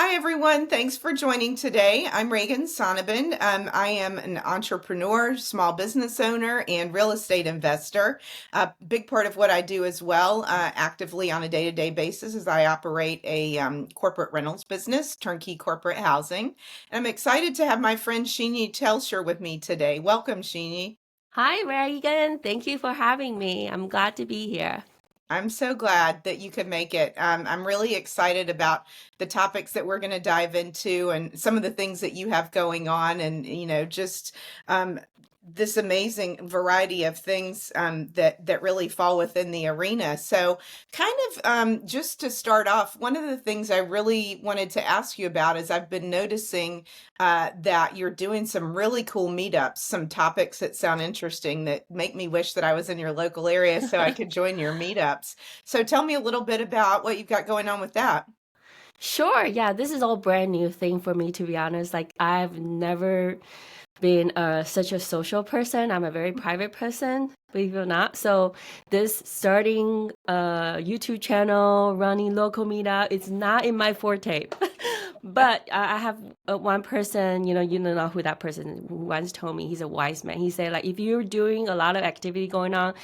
Hi, everyone. Thanks for joining today. I'm Reagan Sonnabend. I am an entrepreneur, small business owner, and real estate investor. A big part of what I do as well, actively on a day-to-day basis, is I operate a corporate rentals business, turnkey corporate housing. And I'm excited to have my friend Shinyi Telscher with me today. Welcome, Shinyi. Hi, Reagan. Thank you for having me. I'm glad to be here. I'm so glad that you could make it. I'm really excited about the topics that we're going to dive into and some of the things that you have going on, and just um, this amazing variety of things that really fall within the arena. So, kind of just to start off, one of the things I really wanted to ask you about is I've been noticing that you're doing some really cool meetups, some topics that sound interesting that make me wish that I was in your local area so I could join your meetups. So tell me a little bit about what you've got going on with that. Sure, yeah, this is all brand new thing for me, to be honest. Like, I've never been such a social person. I'm a very private person, believe it or not. So this starting a YouTube channel, running local meetup, it's not in my forte. But I have one person, you don't know who that person once told me. He's a wise man. He said, like, if you're doing a lot of activity going on,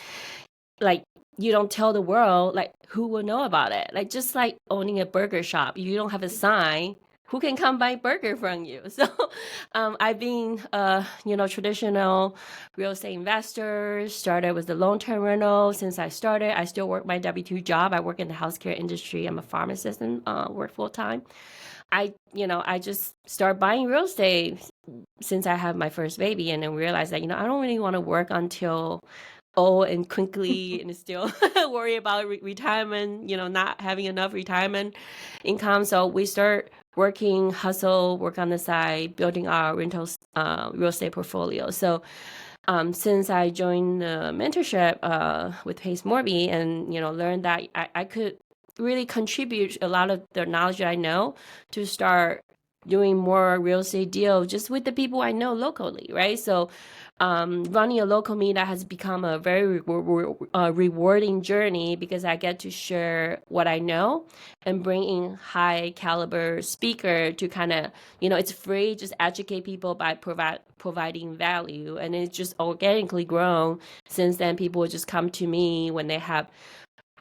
like you don't tell the world, like who will know about it? Like just like owning a burger shop, you don't have a sign, who can come buy burger from you? So I've been traditional real estate investor, started with the long-term rental. Since I started, I still work my W-2 job. I work in the healthcare industry. I'm a pharmacist and work full-time. I just start buying real estate since I have my first baby, and then realized that I don't really want to work until old and quickly and still worry about retirement, not having enough retirement income. So we start working, hustle, work on the side, building our rentals real estate portfolio. So since I joined the mentorship with Pace Morby and learned that I could really contribute a lot of the knowledge that I know to start doing more real estate deals just with the people I know locally, right? So running a local meetup has become a very rewarding journey because I get to share what I know and bring in high caliber speaker to kind of, it's free, just educate people by providing value. And it's just organically grown. Since then, people will just come to me when they have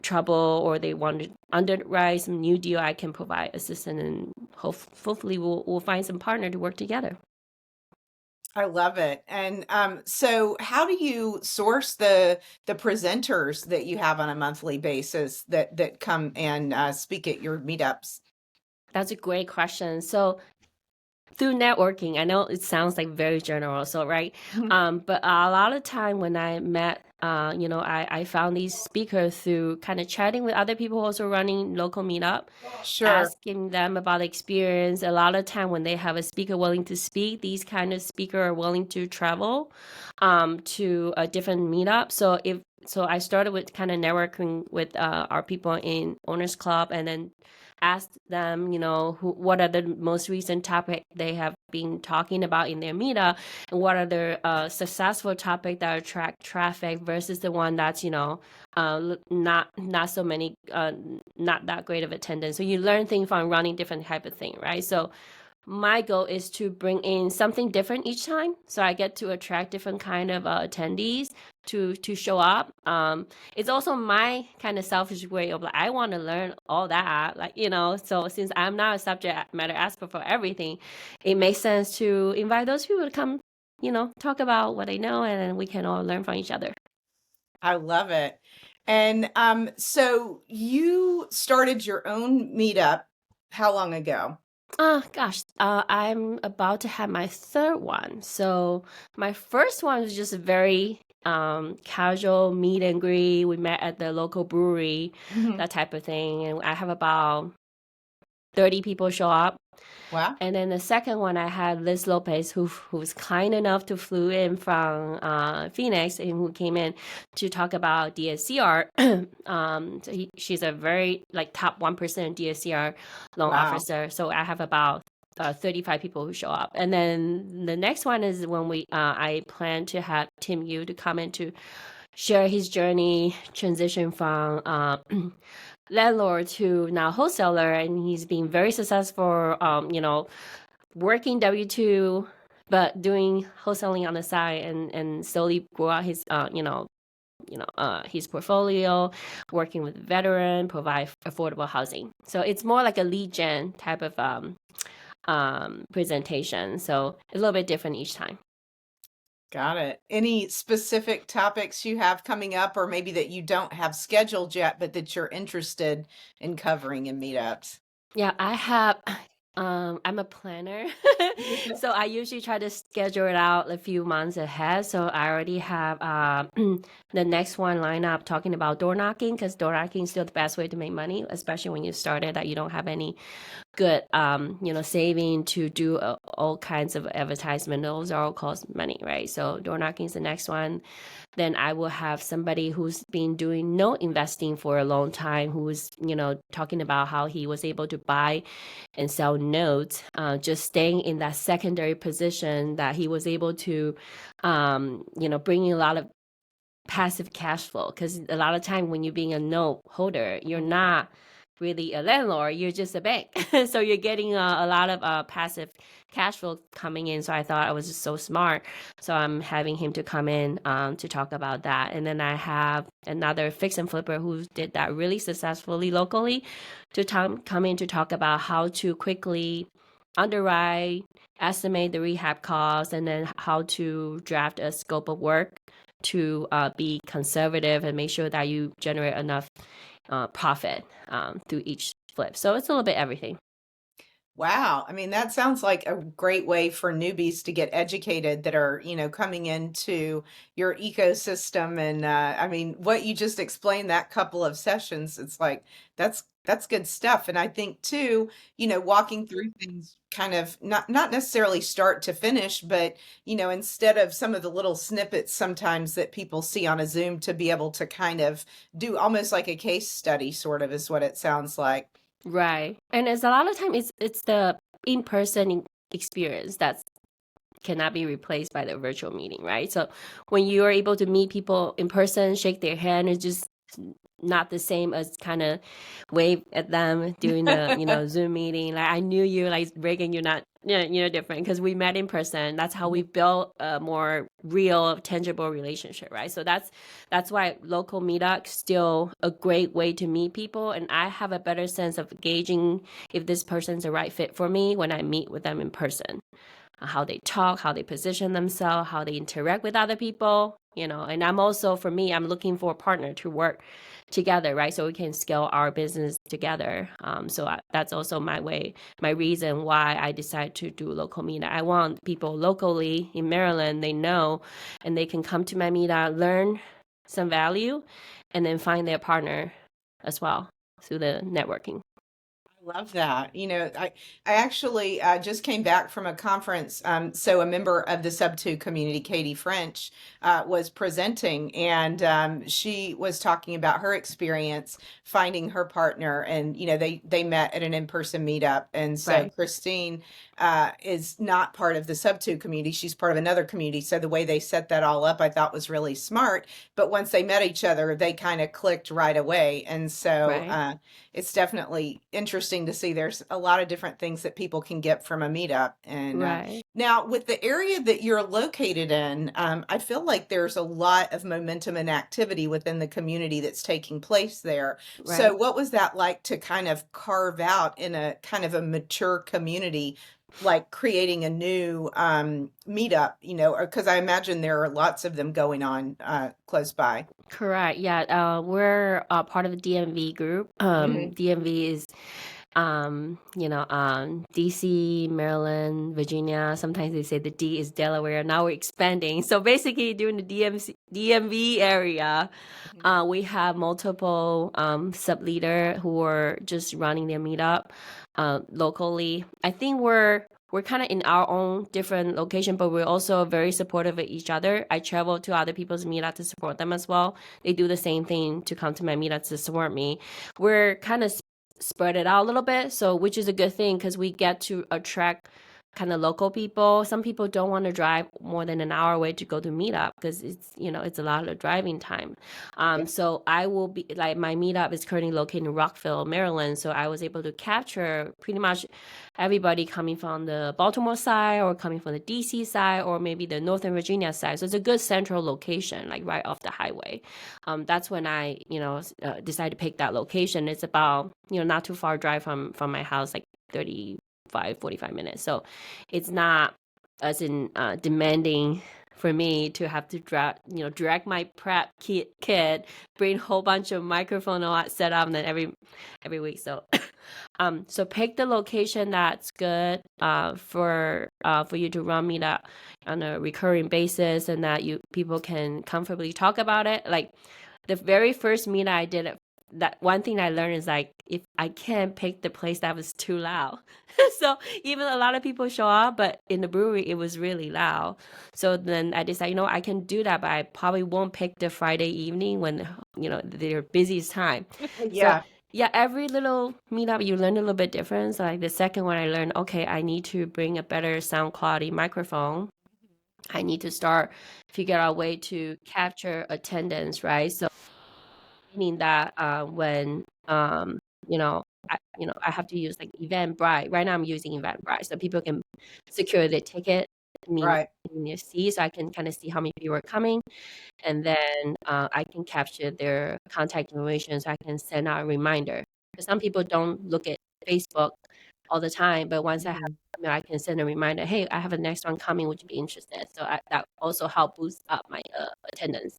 trouble or they want to underwrite some new deal. I can provide assistance, and hopefully we'll find some partner to work together. I love it. And so how do you source the presenters that you have on a monthly basis that come and speak at your meetups? That's a great question. So through networking, I know it sounds like very general, so right. But a lot of time when I met, I found these speakers through kind of chatting with other people also running local meetup, Sure. asking them about the experience. A lot of time when they have a speaker willing to speak, these kind of speaker are willing to travel to a different meetup. So I started with kind of networking with our people in Owners Club, and then asked them, what are the most recent topic they have been talking about in their meetup, and what are the successful topic that attract traffic versus the one that's, not so many, not that great of attendance. So you learn things from running different type of thing, right? So my goal is to bring in something different each time, so I get to attract different kind of attendees to show up. It's also my kind of selfish way of like I want to learn all that, like so since I'm not a subject matter expert for everything, it makes sense to invite those people to come, talk about what they know, and then we can all learn from each other. I love it. And so you started your own meetup how long ago? Oh gosh, I'm about to have my third one. So my first one was just a very casual meet and greet. We met at the local brewery, Mhm. that type of thing, and I have about 30 people show up. Wow. And then the second one, I had Liz Lopez, who was kind enough to flew in from Phoenix, and who came in to talk about DSCR. She's a very like top 1% DSCR loan Wow. officer. So I have about 35 people who show up. And then the next one is when I plan to have Tim Yu to come in to share his journey transition from landlord to now wholesaler, and he's been very successful. Working W-2, but doing wholesaling on the side, and slowly grow out his his portfolio, working with veteran, provide affordable housing. So it's more like a lead gen type of presentation. So a little bit different each time. Got it. Any specific topics you have coming up, or maybe that you don't have scheduled yet, but that you're interested in covering in meetups? Yeah, I have. I'm a planner, so I usually try to schedule it out a few months ahead. So I already have the next one lined up talking about door knocking, because door knocking is still the best way to make money, especially when you started that you don't have any good saving to do all kinds of advertisement. Those all cost money, right? So door knocking is the next one. Then I will have somebody who's been doing no investing for a long time, who's talking about how he was able to buy and sell notes, just staying in that secondary position, that he was able to bring in a lot of passive cash flow. Because a lot of time when you're being a note holder, you're not really a landlord, you're just a bank. So you're getting a lot of passive cash flow coming in. So I thought I was just so smart. So I'm having him to come in to talk about that. And then I have another fix and flipper who did that really successfully locally to come in to talk about how to quickly underwrite, estimate the rehab costs, and then how to draft a scope of work to be conservative and make sure that you generate enough profit through each flip. So it's a little bit everything. Wow. I mean, that sounds like a great way for newbies to get educated that are, coming into your ecosystem. And I mean, what you just explained, that couple of sessions, it's like that's good stuff. And I think too, walking through things kind of not necessarily start to finish, but instead of some of the little snippets sometimes that people see on a Zoom, to be able to kind of do almost like a case study, sort of is what it sounds like. Right. And it's a lot of time it's the in-person experience that cannot be replaced by the virtual meeting, right? So when you are able to meet people in person, shake their hand, it's just not the same as kind of wave at them during the Zoom meeting. Like I knew you, like Reagan, you're not different, because we met in person. That's how we built a more real, tangible relationship, right? So that's why local meetup still a great way to meet people, and I have a better sense of gauging if this person's the right fit for me when I meet with them in person. How they talk, how they position themselves, how they interact with other people, and I'm also, for me, I'm looking for a partner to work together, right? So we can scale our business together. That's also my reason why I decided to do local meetup. I want people locally in Maryland, they know, and they can come to my meetup, learn some value, and then find their partner as well through the networking. Love that. I actually just came back from a conference. So a member of the Sub2 community, Katie French, was presenting, and she was talking about her experience finding her partner. And they met at an in-person meetup. And so Right. Christine is not part of the Sub2 community; she's part of another community. So the way they set that all up, I thought was really smart. But once they met each other, they kind of clicked right away. And so Right. it's definitely interesting to see there's a lot of different things that people can get from a meetup. And Right. now, with the area that you're located in, I feel like there's a lot of momentum and activity within the community that's taking place there. So Right. what was that like to kind of carve out in a kind of a mature community, like creating a new meetup, because I imagine there are lots of them going on close by. Correct. Yeah. We're part of the DMV group. Mhm. DMV is, DC, Maryland, Virginia. Sometimes they say the D is Delaware. Now we're expanding. So basically, during the DMV area, Mhm. we have multiple sub leader who are just running their meetup locally. I think we're kind of in our own different location, but we're also very supportive of each other. I travel to other people's meetup to support them as well. They do the same thing to come to my meetup to support me. We're kind of spread it out a little bit, so which is a good thing because we get to attract kind of local people. Some people don't want to drive more than an hour away to go to meetup because it's a lot of driving time. Yeah. So I will be like, my meetup is currently located in Rockville, Maryland. So I was able to capture pretty much everybody coming from the Baltimore side or coming from the DC side or maybe the Northern Virginia side. So it's a good central location, like right off the highway. That's when I, decided to pick that location. It's about, not too far drive from my house, like 45 minutes. So it's not as in demanding for me to have to direct my prep kit, bring a whole bunch of microphone all that set up, and then every week. So so pick the location that's good for you to run meetup on a recurring basis, and that you people can comfortably talk about it. Like the very first meetup I did, that one thing I learned is like, if I can't pick the place that was too loud. So even a lot of people show up, but in the brewery it was really loud. So then I decided, I can do that, but I probably won't pick the Friday evening when their busiest time. So Yeah. yeah, every little meetup you learn a little bit different. So like the second one I learned, okay, I need to bring a better sound quality microphone. I need to start figure out a way to capture attendance, right? So meaning that when I have to use like Eventbrite. Right now I'm using Eventbrite, so people can secure the ticket, meaning Right. in your seat, so I can kind of see how many people are coming, and then I can capture their contact information, so I can send out a reminder. Because some people don't look at Facebook all the time, but once I have, Mhm. I can send a reminder. Hey, I have a next one coming. Would you be interested? So that also help boost up my attendance.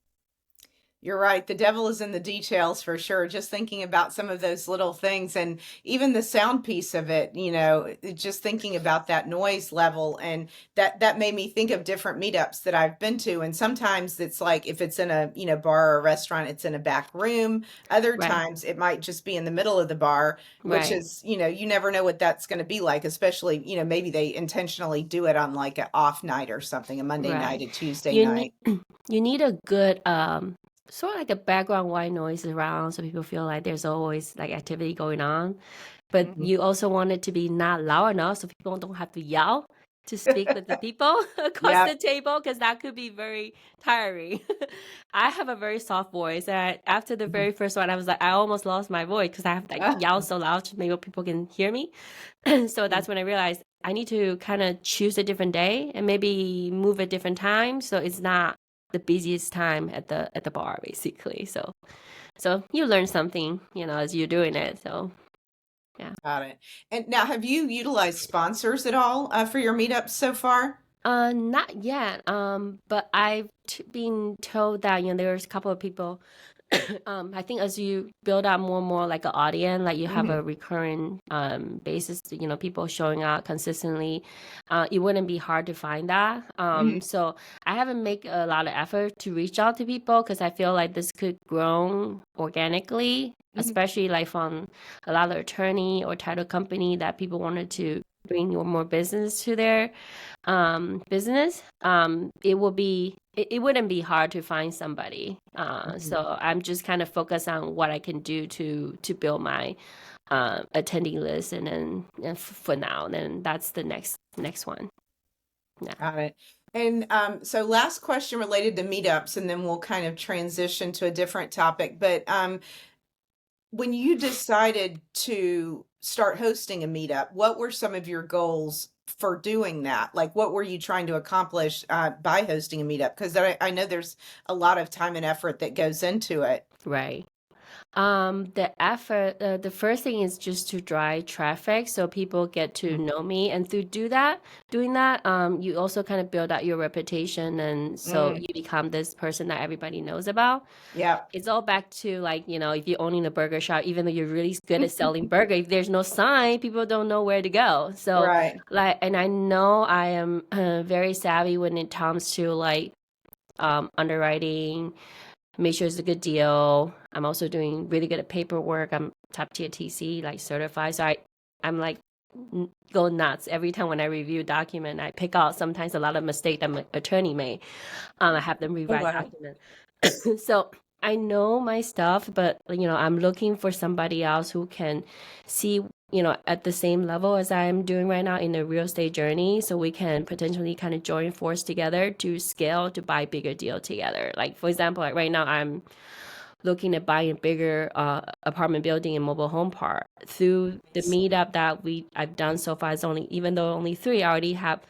You're right. The devil is in the details for sure. Just thinking about some of those little things and even the sound piece of it, just thinking about that noise level, and that made me think of different meetups that I've been to. And sometimes it's like if it's in a, bar or a restaurant, it's in a back room. Other Right, times it might just be in the middle of the bar, which right, is, you never know what that's going to be like, especially, maybe they intentionally do it on like an off night or something, a Monday night, right. a Tuesday You need night. you need a good sort of like a background white noise around so people feel like there's always like activity going on. But Mhm. you also want it to be not loud enough so people don't have to yell to speak with the people across Yeah. the table because that could be very tiring. I have a very soft voice, and after the very first one, I was like, I almost lost my voice because I have to like yell so loud to maybe people can hear me. So that's when I realized I need to kind of choose a different day and maybe move a different time so it's not the busiest time at the bar basically. So you learn something, as you're doing it. So yeah. Got it. And now, have you utilized sponsors at all for your meetups so far? Not yet. But I've been told that there's a couple of people. I think as you build out more and more like an audience, like you have Hmm. a recurring basis, people showing up consistently, it wouldn't be hard to find that. Hmm. So I haven't make a lot of effort to reach out to people because I feel like this could grow organically, Hmm. especially like from a lot of attorney or title company that people wanted to bring more business to their business. It wouldn't be hard to find somebody. Hmm. So I'm just kind of focused on what I can do to build my attending list, and then for now, then that's the next one. Yeah. Got it. And so, last question related to meetups, and then we'll kind of transition to a different topic. But when you decided to start hosting a meetup, what were some of your goals for doing that? Like, what were you trying to accomplish by hosting a meetup? Because I know there's a lot of time and effort that goes into it. Right. The effort, the first thing is just to drive traffic so people get to know me. And through doing that, you also kind of build out your reputation. And so Mm, you become this person that everybody knows about. yeah. It's all back to like, if you're owning a burger shop, even though you're really good at selling burger, if there's no sign, people don't know where to go. So Right. like, and I know I am very savvy when it comes to like underwriting, make sure it's a good deal. I'm also doing really good at paperwork. I'm top tier TC, like certified. So I'm like go nuts every time when I review a document. I pick out sometimes a lot of mistakes that my attorney made. I have them Oh, rewrite wow. documents. So I know my stuff, but I'm looking for somebody else who can see, at the same level as I'm doing right now in the real estate journey, so we can potentially kind of join force together to scale to buy bigger deal together. Like for example, like right now I'm looking at buying a bigger apartment building and mobile home park. Through the meetup that I've done so far, it's only, even though only three, I already have,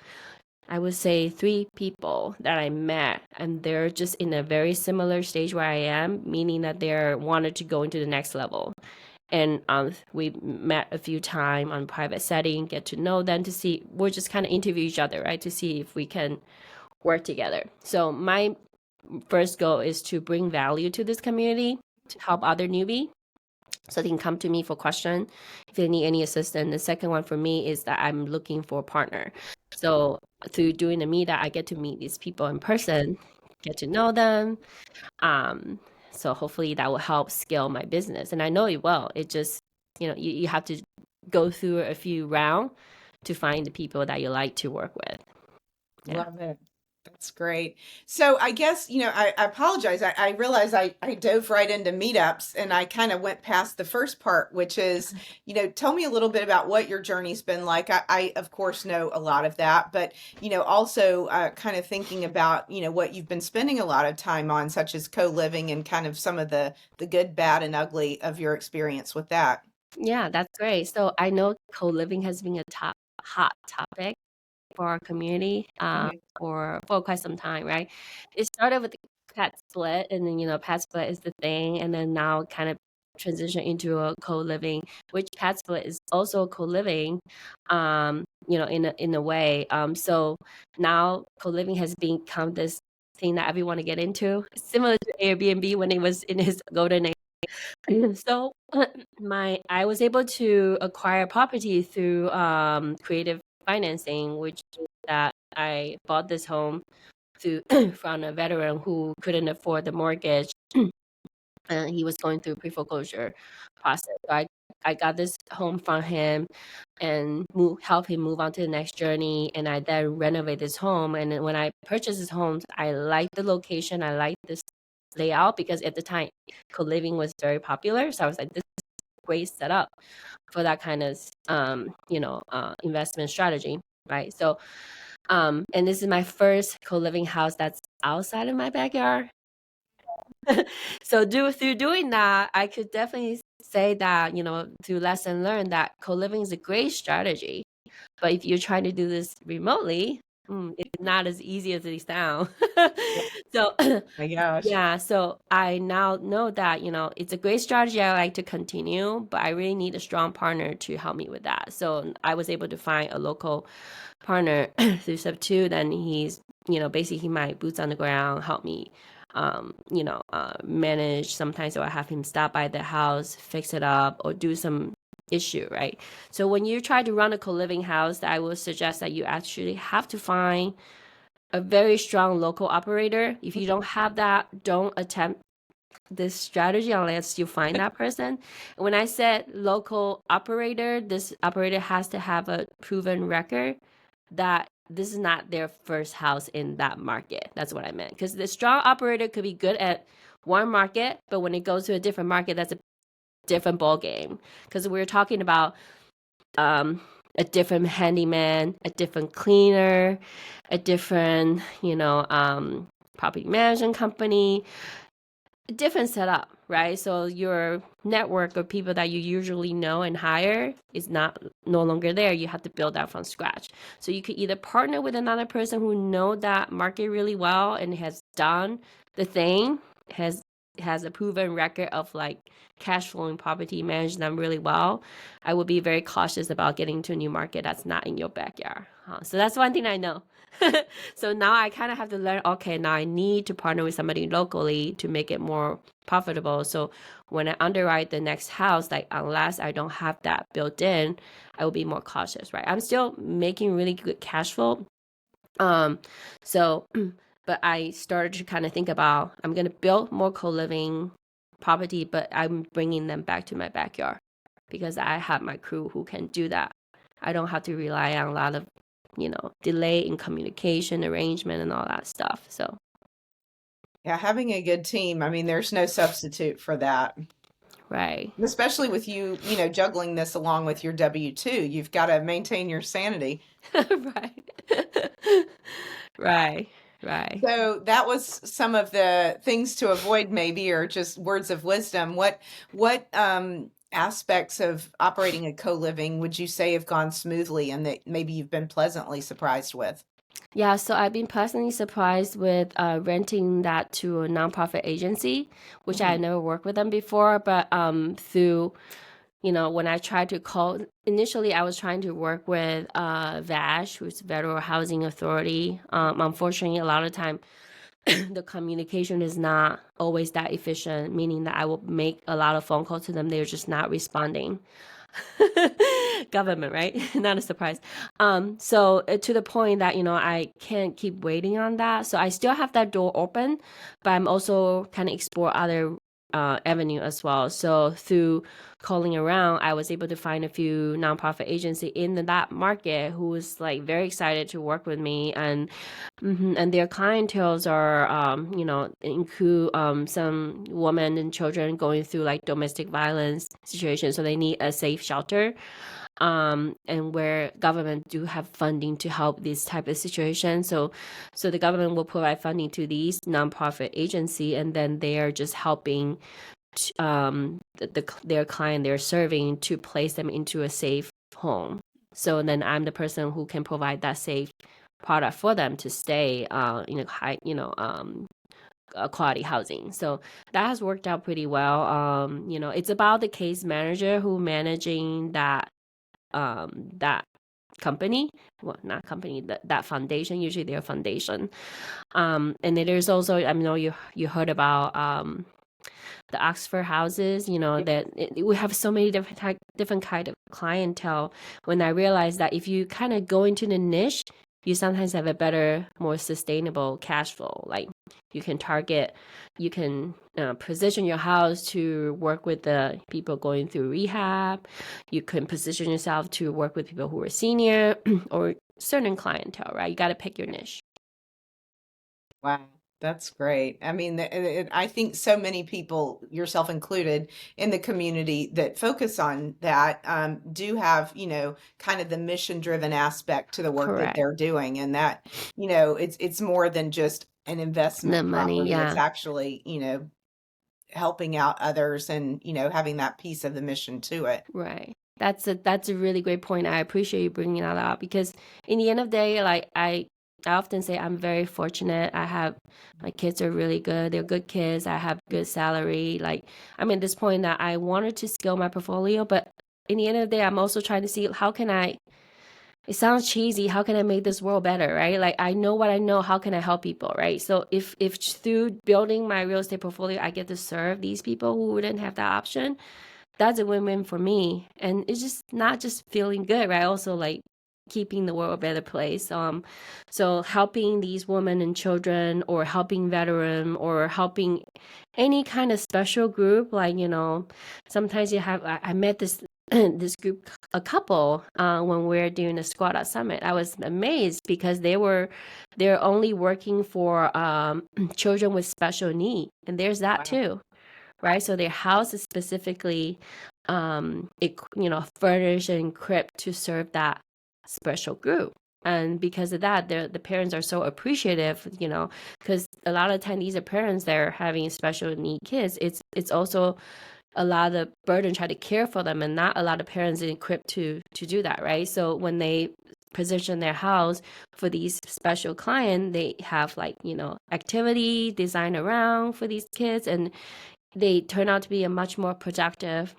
I would say, three people that I met, and they're just in a very similar stage where I am, meaning that they're wanted to go into the next level. And we met a few times on private setting, get to know them, to see, we'll just kind of interview each other, right, to see if we can work together. So my first goal is to bring value to this community, to help other newbie, so they can come to me for question if they need any assistance. The second one for me is that I'm looking for a partner. So through doing the meetup, I get to meet these people in person, get to know them. So hopefully that will help scale my business. And I know it will. It just, you have to go through a few rounds to find the people that you like to work with. Yeah. Love it. That's great. So I guess, I apologize. I realize I dove right into meetups and I kind of went past the first part, which is, tell me a little bit about what your journey's been like. I of course know a lot of that, but, also kind of thinking about, what you've been spending a lot of time on, such as co-living and kind of some of the good, bad, and ugly of your experience with that. Yeah, that's great. So I know co-living has been a hot topic for our community Mhm. for quite some time, right? It started with the pet split, and then pet split is the thing, and then now kind of transition into a co-living, which pet split is also co-living, in a way. So now co-living has become this thing that everyone to get into, similar to Airbnb when it was in its golden age. So I was able to acquire property through creative financing, which is that I bought this home through from a veteran who couldn't afford the mortgage, and he was going through pre-foreclosure process. So I got this home from him and help him move on to the next journey. And I then renovate this home. And then when I purchased this home, I liked the location. I liked this layout because at the time, co-living was very popular. So I was like, this is a great setup for that kind of, investment strategy, right? So, and this is my first co-living house that's outside of my backyard. So through doing that, I could definitely say that, through lesson learned, that co-living is a great strategy. But if you're trying to do this remotely, it's not as easy as it sounds. Yeah. So My gosh. yeah, so I now know that, it's a great strategy I like to continue, but I really need a strong partner to help me with that. So I was able to find a local partner through Sub2. Then he's, basically my boots on the ground, help me, manage. Sometimes I have him stop by the house, fix it up, or do some issue, right? So when you try to run a co-living house, I will suggest that you actually have to find a very strong local operator. If you don't have that, don't attempt this strategy unless you find that person. When I said local operator, this operator has to have a proven record that this is not their first house in that market. That's what I meant. Because the strong operator could be good at one market, but when it goes to a different market, that's a different ball game. Because we're talking about a different handyman, a different cleaner, a different, property management company, a different setup, right? So your network of people that you usually know and hire is no longer there. You have to build that from scratch. So you could either partner with another person who know that market really well and has done the thing, has a proven record of like cash flowing property, manage them really well. I would be very cautious about getting to a new market that's not in your backyard. So that's one thing I know. So now I kind of have to learn, okay, now I need to partner with somebody locally to make it more profitable. So when I underwrite the next house, like unless I don't have that built in, I will be more cautious, right? I'm still making really good cash flow. So but I started to kind of think about, I'm going to build more co-living property, but I'm bringing them back to my backyard because I have my crew who can do that. I don't have to rely on a lot of, delay in communication, arrangement, and all that stuff. So, Yeah, having a good team, I mean, there's no substitute for that. right. Especially with you, juggling this along with your W-2, you've got to maintain your sanity. Right. Right. Right. So that was some of the things to avoid, maybe, or just words of wisdom. What aspects of operating a co-living would you say have gone smoothly and that maybe you've been pleasantly surprised with? Yeah, so I've been pleasantly surprised with renting that to a nonprofit agency, which I Mhm. had never worked with them before, but through when I tried to call, initially I was trying to work with VASH, which is Federal Housing Authority. Unfortunately, a lot of time the communication is not always that efficient, meaning that I will make a lot of phone calls to them. They're just not responding. Government, right? Not a surprise. So to the point that, I can't keep waiting on that. So I still have that door open, but I'm also kind of explore other avenue as well. So through calling around, I was able to find a few nonprofit agency in that market who was like very excited to work with me, and and their clientels are, include some women and children going through like domestic violence situations, so they need a safe shelter, and where government do have funding to help this type of situation. So the government will provide funding to these nonprofit agency, and then they are just helping their client they're serving to place them into a safe home. So then I'm the person who can provide that safe product for them to stay in a high, quality housing. So that has worked out pretty well. It's about the case manager who managing that company, well, not company, that foundation, usually their foundation. And then there's also, I know you heard about the Oxford houses, that we have so many different kind of clientele. When I realized that if you kind of go into the niche, you sometimes have a better, more sustainable cash flow. Like you can position your house to work with the people going through rehab. You can position yourself to work with people who are senior or certain clientele, right? You got to pick your niche. Wow, that's great. I mean, I think so many people, yourself included, in the community that focus on that do have, kind of the mission-driven aspect to the work that Correct. they're doing, and that, it's more than just an The investment money, property. It's yeah. actually, helping out others and, having that piece of the mission to it. Right. That's a really great point. I appreciate you bringing that up because in the end of the day, like I often say I'm very fortunate. My kids are really good. They're good kids. I have good salary. Like I'm at this point that I wanted to scale my portfolio, but in the end of the day, I'm also trying to see how can I. It sounds cheesy. How can I make this world better, right? Like I know what I know. How can I help people, right? So if through building my real estate portfolio, I get to serve these people who wouldn't have that option, that's a win-win for me. And it's just not just feeling good, right? Also like keeping the world a better place. So helping these women and children, or helping veteran, or helping any kind of special group, like, sometimes I met this this group, a couple, when we are doing the Squad Out Summit. I was amazed because they're only working for children with special need, and there's that Wow. too, right? So their house is specifically, furnished and equipped to serve that special group. And because of that, the parents are so appreciative, because a lot of time these are parents that are having special need kids. It's also a lot of burden try to care for them, and not a lot of parents are equipped to do that, right? So when they position their house for these special client, they have like, activity designed around for these kids, and they turn out to be a much more productive,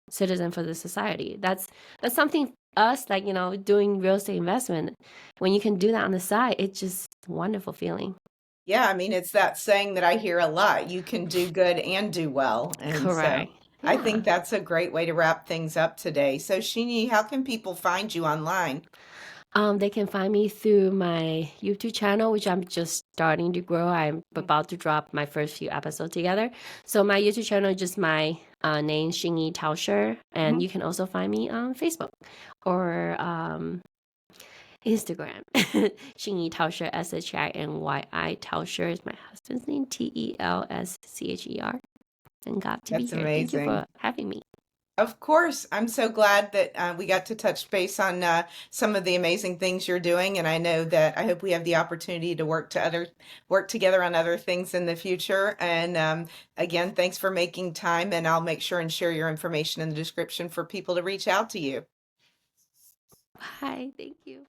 citizen for the society. That's something us, like, doing real estate investment, when you can do that on the side, it's just a wonderful feeling. Yeah, I mean, it's that saying that I hear a lot. You can do good and do well. And so Correct. I Yeah. think that's a great way to wrap things up today. So, Shinyi, how can people find you online? They can find me through my YouTube channel, which I'm just starting to grow. I'm about to drop my first few episodes together. So my YouTube channel is just my name, Shinyi Telscher, and Mhm. you can also find me on Facebook or Instagram. Shinyi Telscher, Shinyi Telscher is my husband's name, Telschcher. and glad to be That's here. Thank you amazing. for having me. Of course, I'm so glad that we got to touch base on some of the amazing things you're doing, and I know that I hope we have the opportunity to work together on other things in the future. And again, thanks for making time, and I'll make sure and share your information in the description for people to reach out to you. Bye. Thank you.